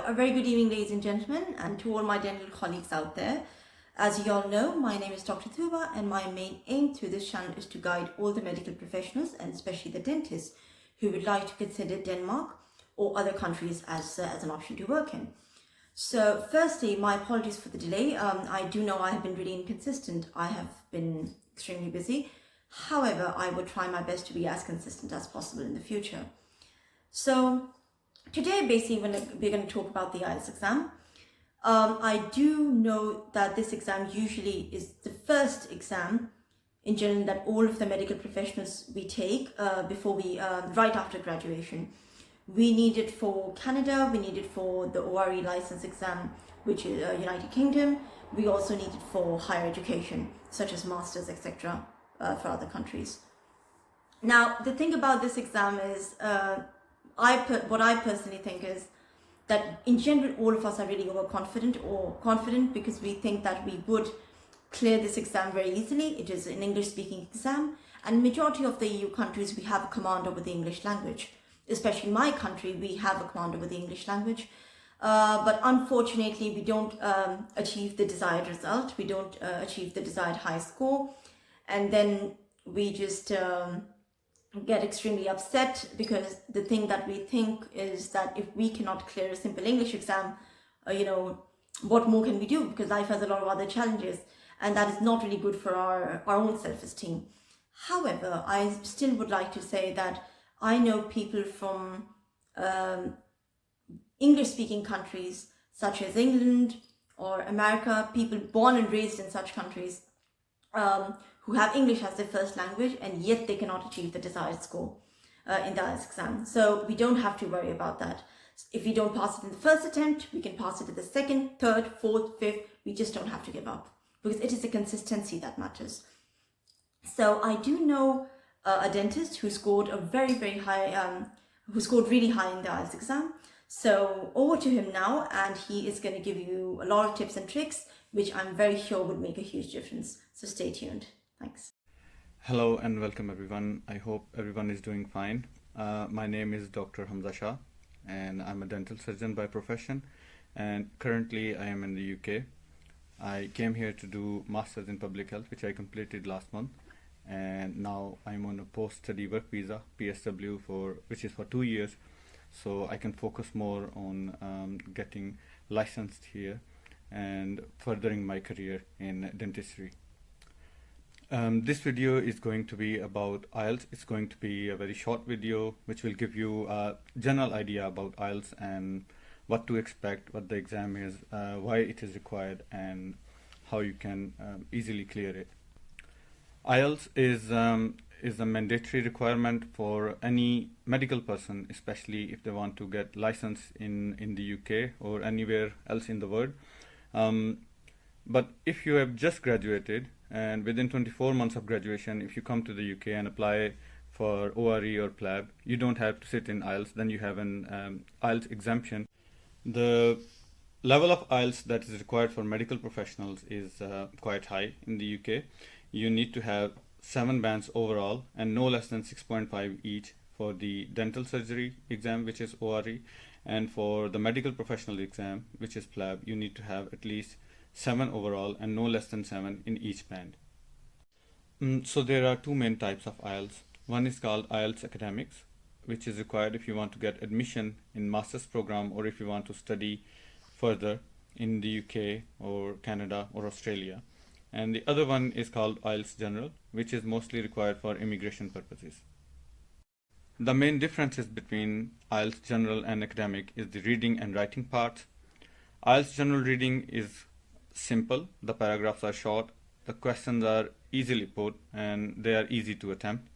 a very good evening, ladies and gentlemen, and to all my dental colleagues out there. As you all know, my name is Dr. Thuba, and my main aim through this channel is to guide all the medical professionals, and especially the dentists, who would like to consider Denmark or other countries as an option to work in. So firstly, my apologies for the delay. I do know I have been really inconsistent. I have been extremely busy. However, I will try my best to be as consistent as possible in the future. So today, basically, we're going to talk about the Ielts exam. I do know that this exam usually is the first exam in general that all of the medical professionals we take before we, right after graduation. We need it for Canada, we need it for the ORE license exam, which is United Kingdom. We also need it for higher education, such as masters, etc., for other countries. Now, the thing about this exam is, what I personally think is that in general, all of us are really overconfident or confident because we think that we would clear this exam very easily. It is an English-speaking exam, and majority of the EU countries, we have a command over the English language. Especially in my country, we have a command over the English language. But unfortunately, we don't achieve the desired result. We don't achieve the desired high score. And then we just get extremely upset because the thing that we think is that if we cannot clear a simple English exam, what more can we do? Because life has a lot of other challenges, and that is not really good for our own self-esteem. However, I still would like to say that I know people from English-speaking countries such as England or America, people born and raised in such countries who have English as their first language, and yet they cannot achieve the desired score in the IELTS exam. So we don't have to worry about that. If we don't pass it in the first attempt, we can pass it in the second, third, fourth, fifth. We just don't have to give up because it is the consistency that matters. So I do know a dentist who scored a very, very high, who scored really high in the IELTS exam. So over to him now, and he is going to give you a lot of tips and tricks, which I'm very sure would make a huge difference. So stay tuned. Thanks. Hello and welcome everyone. I hope everyone is doing fine. My name is Dr. Hamza Shah, and I'm a dental surgeon by profession, and currently I am in the UK. I came here to do Masters in Public Health, which I completed last month. And now I'm on a post-study work visa, PSW, which is for 2 years, so I can focus more on getting licensed here and furthering my career in dentistry. This video is going to be about IELTS. It's going to be a very short video which will give you a general idea about IELTS and what to expect, what the exam is, why it is required, and how you can easily clear it. IELTS is a mandatory requirement for any medical person, especially if they want to get license in the UK or anywhere else in the world. But if you have just graduated and within 24 months of graduation, if you come to the UK and apply for ORE or PLAB, you don't have to sit in IELTS, then you have an IELTS exemption. The level of IELTS that is required for medical professionals is quite high in the UK. You need to have 7 bands overall and no less than 6.5 each for the dental surgery exam, which is ORE, and for the medical professional exam, which is PLAB, you need to have at least 7 overall and no less than 7 in each band. So there are 2 main types of IELTS. One is called IELTS Academics, which is required if you want to get admission in master's program or if you want to study further in the UK or Canada or Australia. And the other one is called IELTS General, which is mostly required for immigration purposes. The main differences between IELTS General and Academic is the reading and writing part. IELTS General reading is simple, the paragraphs are short, the questions are easily put, and they are easy to attempt.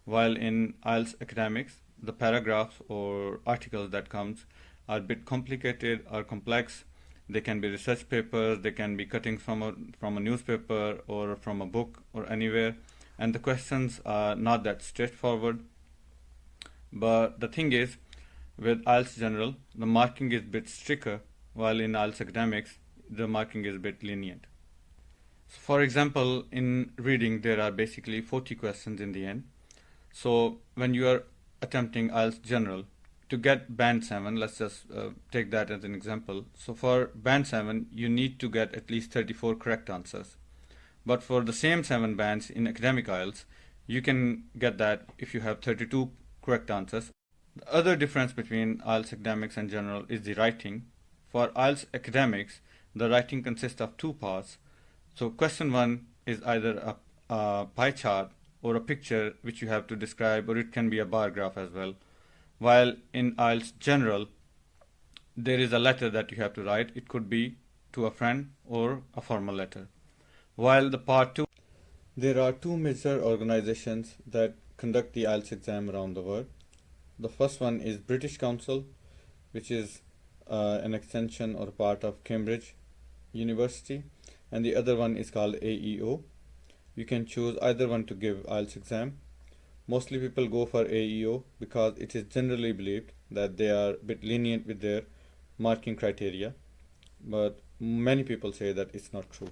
While in IELTS Academics, the paragraphs or articles that comes are a bit complicated or complex. They can be research papers, they can be cuttings from a newspaper or from a book or anywhere, and the questions are not that straightforward. But the thing is, with IELTS General, the marking is a bit stricter, while in IELTS Academics, the marking is a bit lenient. So for example, in reading, there are basically 40 questions in the end. So when you are attempting IELTS General, to get band 7, let's just take that as an example. So for band 7, you need to get at least 34 correct answers. But for the same 7 bands in academic IELTS, you can get that if you have 32 correct answers. The other difference between IELTS academics and general is the writing. For IELTS academics, the writing consists of 2 parts. So question 1 is either a pie chart or a picture which you have to describe, or it can be a bar graph as well. While in IELTS general, there is a letter that you have to write. It could be to a friend or a formal letter. While the part 2, there are 2 major organizations that conduct the IELTS exam around the world. The first one is British Council, which is an extension or part of Cambridge University, and the other one is called AEO. You can choose either one to give IELTS exam. Mostly people go for AEO because it is generally believed that they are a bit lenient with their marking criteria, but many people say that it's not true.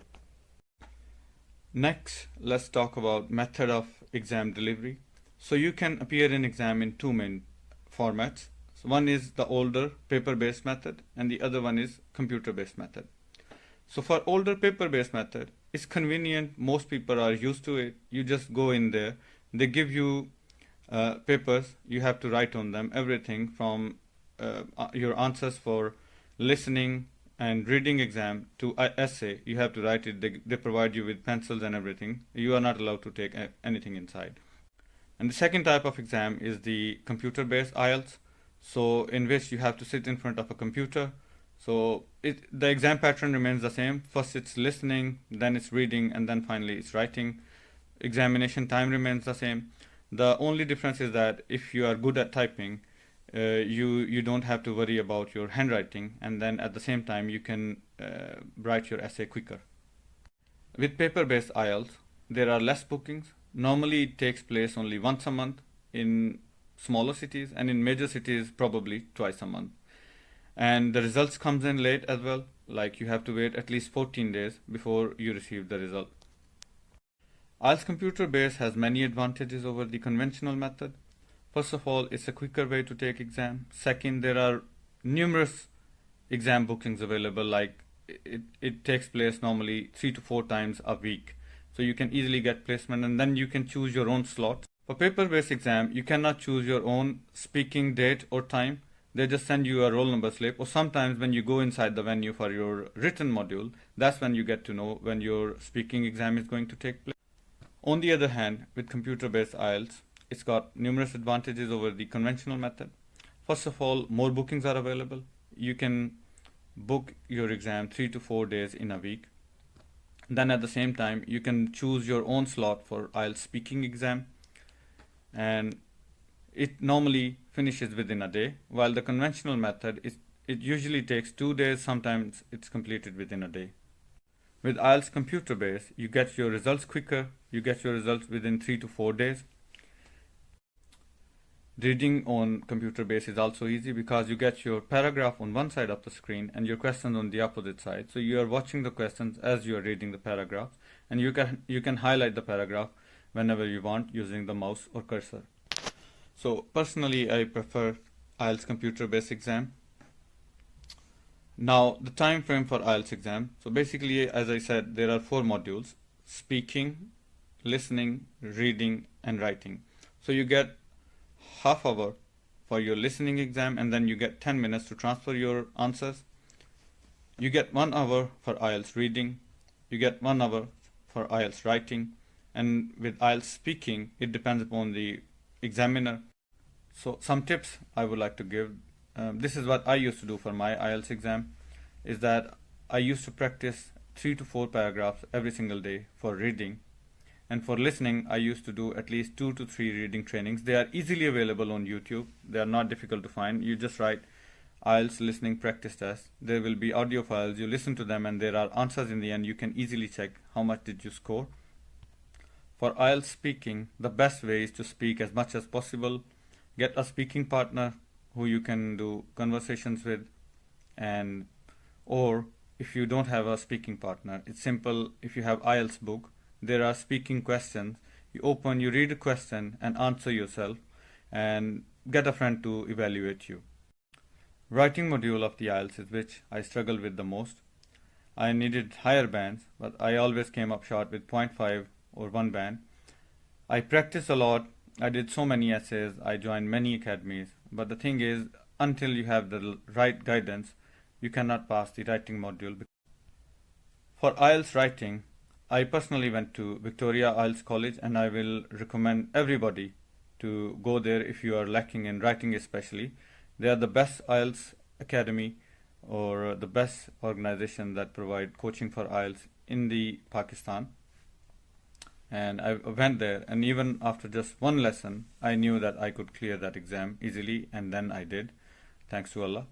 Next, let's talk about method of exam delivery. So you can appear in exam in 2 main formats. So one is the older paper-based method and the other one is computer-based method. So for older paper-based method, it's convenient. Most people are used to it. You just go in there. They give you papers. You have to write on them everything from your answers for listening and reading exam to essay. You have to write it. They provide you with pencils and everything. You are not allowed to take anything inside. And the second type of exam is the computer-based IELTS. So in which you have to sit in front of a computer. So the exam pattern remains the same. First it's listening, then it's reading, and then finally it's writing. Examination time remains the same. The only difference is that if you are good at typing, you don't have to worry about your handwriting, and then at the same time you can write your essay quicker. With paper-based IELTS, there are less bookings. Normally it takes place only once a month in smaller cities, and in major cities probably twice a month. And the results comes in late as well, like you have to wait at least 14 days before you receive the result. IELTS computer based has many advantages over the conventional method. First of all, it's a quicker way to take exam. Second, there are numerous exam bookings available, like it takes place normally 3 to 4 times a week. So you can easily get placement, and then you can choose your own slot. For paper-based exam, you cannot choose your own speaking date or time. They just send you a roll number slip, or sometimes when you go inside the venue for your written module, that's when you get to know when your speaking exam is going to take place. On the other hand, with computer-based IELTS, it's got numerous advantages over the conventional method. First of all, more bookings are available. You can book your exam 3 to 4 days in a week. Then at the same time, you can choose your own slot for IELTS speaking exam, and it normally finishes within a day, while the conventional method it usually takes 2 days. Sometimes it's completed within a day. With IELTS computer based, you get your results quicker. You get your results within 3 to 4 days. Reading on computer based is also easy because you get your paragraph on one side of the screen and your questions on the opposite side. So you are watching the questions as you are reading the paragraph, and you can highlight the paragraph whenever you want using the mouse or cursor. So personally, I prefer IELTS computer based exam. Now the time frame for IELTS exam. So basically, as I said, there are 4 modules: speaking, listening, reading, and writing. So you get half hour for your listening exam, and then you get 10 minutes to transfer your answers. You get 1 hour for IELTS reading. You get 1 hour for IELTS writing. And with IELTS speaking, it depends upon the examiner. So some tips I would like to give. This is what I used to do for my IELTS exam, is that I used to practice 3 to 4 paragraphs every single day for reading. And for listening, I used to do at least 2 to 3 reading trainings. They are easily available on YouTube. They are not difficult to find. You just write IELTS listening practice test. There will be audio files. You listen to them, and there are answers in the end. You can easily check how much did you score. For IELTS speaking, the best way is to speak as much as possible. Get a speaking partner who you can do conversations with, or if you don't have a speaking partner, it's simple. If you have IELTS book, there are speaking questions. You read a question and answer yourself, and get a friend to evaluate you. Writing module of the IELTS is which I struggled with the most. I needed higher bands, but I always came up short with 0.5 or 1 band. I practiced a lot. I did so many essays. I joined many academies. But the thing is, until you have the right guidance, you cannot pass the writing module. For IELTS writing, I personally went to Victoria IELTS College, and I will recommend everybody to go there if you are lacking in writing especially. They are the best IELTS academy or the best organization that provide coaching for IELTS in the Pakistan. And I went there, and even after just one lesson, I knew that I could clear that exam easily, and then I did, thanks to Allah.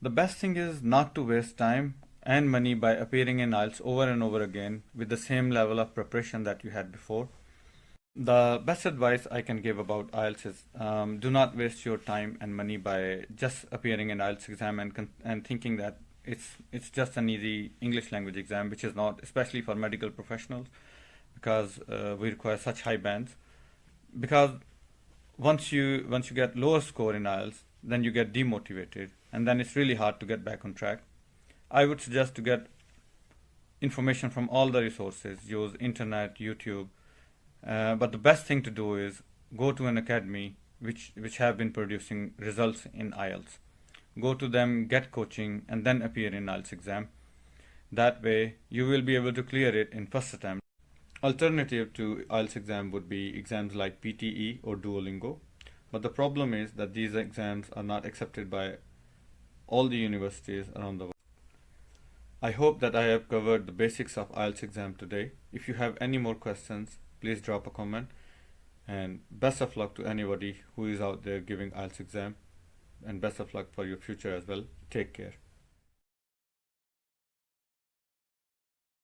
The best thing is not to waste time and money by appearing in IELTS over and over again with the same level of preparation that you had before. The best advice I can give about IELTS is do not waste your time and money by just appearing in IELTS exam and thinking that it's just an easy English language exam, which is not, especially for medical professionals, because we require such high bands. Because once you get lower score in IELTS, then you get demotivated, and then it's really hard to get back on track. I would suggest to get information from all the resources, use internet, YouTube, but the best thing to do is go to an academy which have been producing results in IELTS. Go to them, get coaching, and then appear in IELTS exam. That way, you will be able to clear it in first attempt. Alternative to IELTS exam would be exams like PTE or Duolingo. But the problem is that these exams are not accepted by all the universities around the world. I hope that I have covered the basics of IELTS exam today. If you have any more questions, please drop a comment. And best of luck to anybody who is out there giving IELTS exam. And best of luck for your future as well. Take care.